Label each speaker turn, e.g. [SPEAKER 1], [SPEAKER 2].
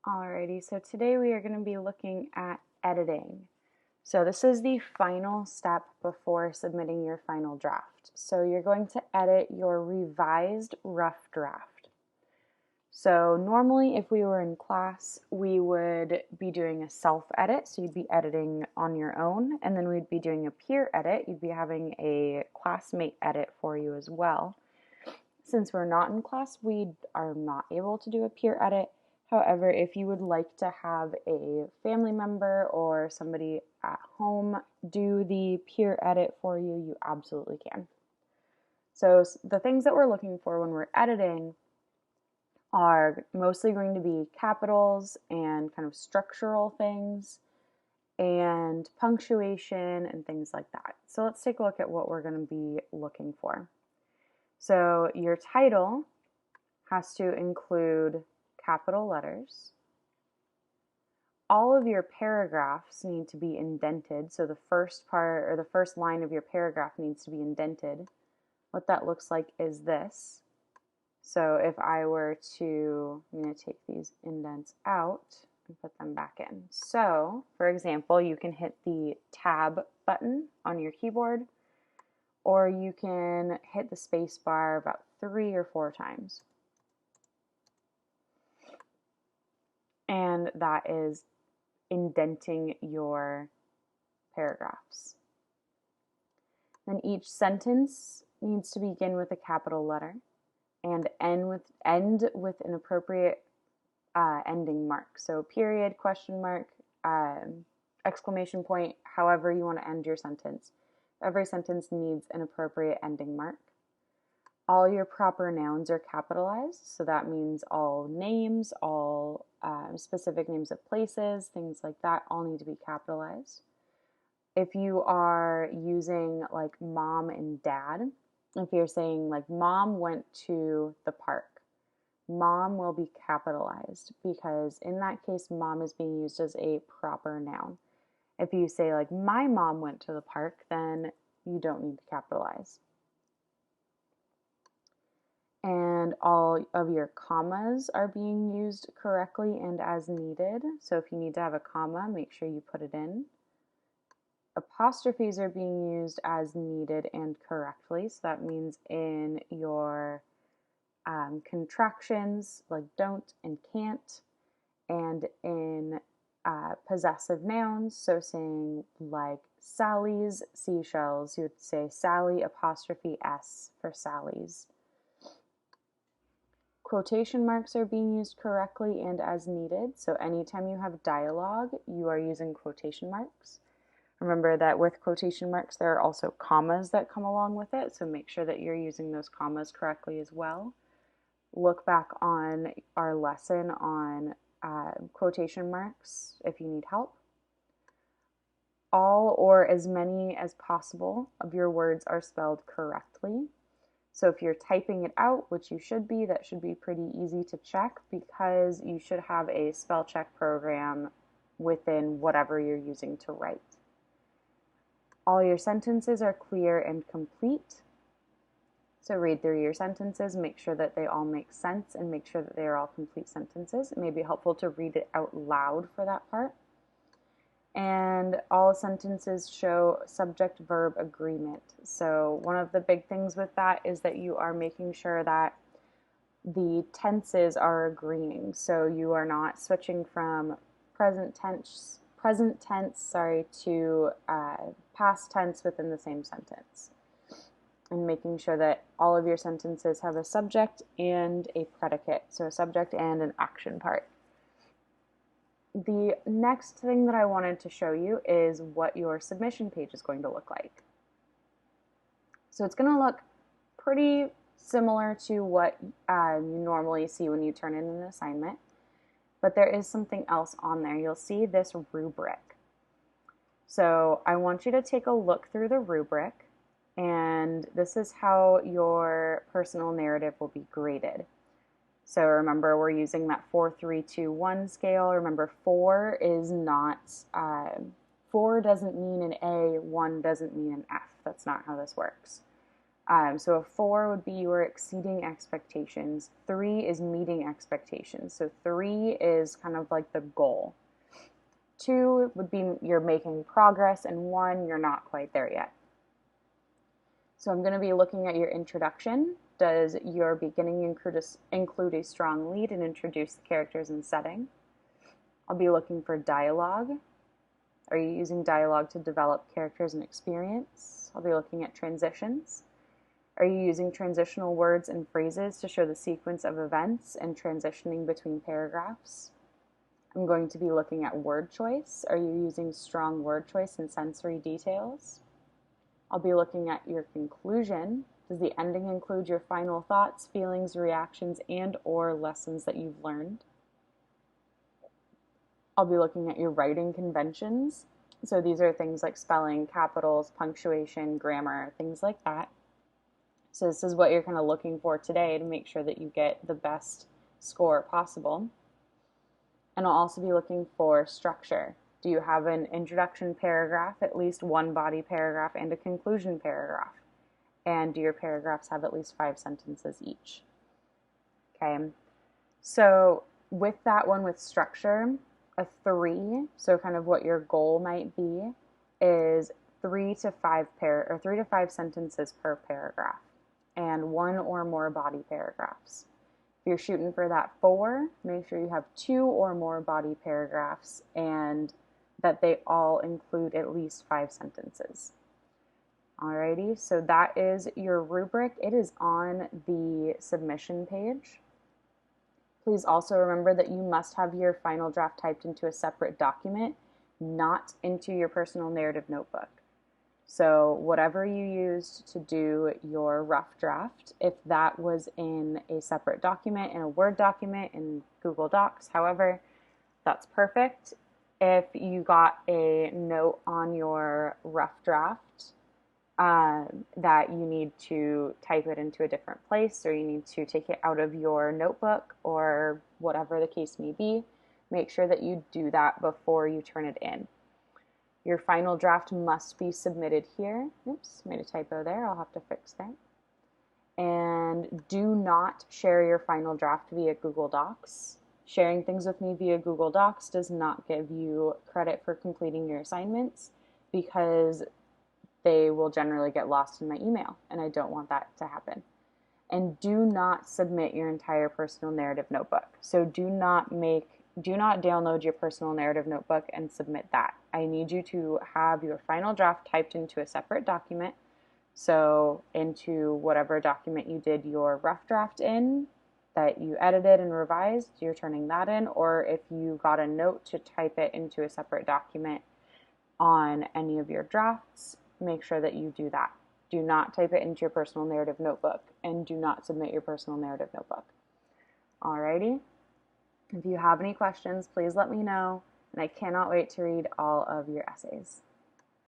[SPEAKER 1] Alrighty, so today we are going to be looking at editing. So this is the final step before submitting your final draft. So you're going to edit your revised rough draft. So normally if we were in class, we would be doing a self-edit, so you'd be editing on your own, and then we'd be doing a peer edit. You'd be having a classmate edit for you as well. Since we're not in class, we are not able to do a peer edit. However, if you would like to have a family member or somebody at home do the peer edit for you, you absolutely can. So the things that we're looking for when we're editing are mostly going to be capitals and kind of structural things and punctuation and things like that. So let's take a look at what we're going to be looking for. So your title has to include capital letters. All of your paragraphs need to be indented. So the first part or the first line of your paragraph needs to be indented. What that looks like is this. So if I were to, I'm going to take these indents out and put them back in. So for example, you can hit the tab button on your keyboard, or you can hit the space bar about 3 or 4 times. And that is indenting your paragraphs. Then each sentence needs to begin with a capital letter and end with an appropriate ending mark. So period, question mark, exclamation point, however you want to end your sentence. Every sentence needs an appropriate ending mark. All your proper nouns are capitalized, so that means all names, all specific names of places, things like that, all need to be capitalized. If you are using like mom and dad, if you're saying like mom went to the park, mom will be capitalized because in that case mom is being used as a proper noun. If you say like my mom went to the park, then you don't need to capitalize. And all of your commas are being used correctly and as needed. So if you need to have a comma, make sure you put it in. Apostrophes are being used as needed and correctly. So that means in your contractions like don't and can't, and in possessive nouns, so saying like Sally's seashells, you would say Sally apostrophe S for Sally's. Quotation marks are being used correctly and as needed. So anytime you have dialogue, you are using quotation marks. Remember that with quotation marks, there are also commas that come along with it. So make sure that you're using those commas correctly as well. Look back on our lesson on quotation marks if you need help. All or as many as possible of your words are spelled correctly. So if you're typing it out, which you should be, that should be pretty easy to check because you should have a spell check program within whatever you're using to write. All your sentences are clear and complete. So read through your sentences, make sure that they all make sense and make sure that they are all complete sentences. It may be helpful to read it out loud for that part. And all sentences show subject-verb agreement. So one of the big things with that is that you are making sure that the tenses are agreeing. So you are not switching from present tense to past tense within the same sentence. And making sure that all of your sentences have a subject and a predicate. So a subject and an action part. The next thing that I wanted to show you is what your submission page is going to look like. So it's going to look pretty similar to what you normally see when you turn in an assignment, but there is something else on there. You'll see this rubric. So I want you to take a look through the rubric, and this is how your personal narrative will be graded. So remember, we're using that 4, 3, 2, 1 scale. Remember, 4 is not, 4 doesn't mean an A, 1 doesn't mean an F. That's not how this works. So a 4 would be you are exceeding expectations. 3 is meeting expectations. So 3 is kind of like the goal. 2 would be you're making progress, and 1, you're not quite there yet. So I'm going to be looking at your introduction. Does your beginning include a strong lead and introduce the characters and setting? I'll be looking for dialogue. Are you using dialogue to develop characters and experience? I'll be looking at transitions. Are you using transitional words and phrases to show the sequence of events and transitioning between paragraphs? I'm going to be looking at word choice. Are you using strong word choice and sensory details? I'll be looking at your conclusion. Does the ending include your final thoughts, feelings, reactions, and/or lessons that you've learned? I'll be looking at your writing conventions. So these are things like spelling, capitals, punctuation, grammar, things like that. So this is what you're kind of looking for today to make sure that you get the best score possible. And I'll also be looking for structure. Do you have an introduction paragraph, at least one body paragraph, and a conclusion paragraph? And do your paragraphs have at least 5 sentences each? Okay, so with that one with structure, a 3, so kind of what your goal might be, is 3 to 5 sentences per paragraph, and 1 or more body paragraphs. If you're shooting for that 4, make sure you have 2 or more body paragraphs and that they all include at least 5 sentences. Alrighty, so that is your rubric. It is on the submission page. Please also remember that you must have your final draft typed into a separate document, not into your personal narrative notebook. So whatever you used to do your rough draft, if that was in a separate document, in a Word document, in Google Docs, however, that's perfect. If you got a note on your rough draft that you need to type it into a different place, or you need to take it out of your notebook, or whatever the case may be, make sure that you do that before you turn it in. Your final draft must be submitted here. Oops, made a typo there. I'll have to fix that. And do not share your final draft via Google Docs. Sharing things with me via Google Docs does not give you credit for completing your assignments, because they will generally get lost in my email, and I don't want that to happen. And do not submit your entire personal narrative notebook. So do not download your personal narrative notebook and submit that. I need you to have your final draft typed into a separate document. So into whatever document you did your rough draft in, that you edited and revised, you're turning that in. Or if you got a note to type it into a separate document on any of your drafts, make sure that you do that. Do not type it into your personal narrative notebook, and do not submit your personal narrative notebook. Alrighty. If you have any questions, please let me know, and I cannot wait to read all of your essays.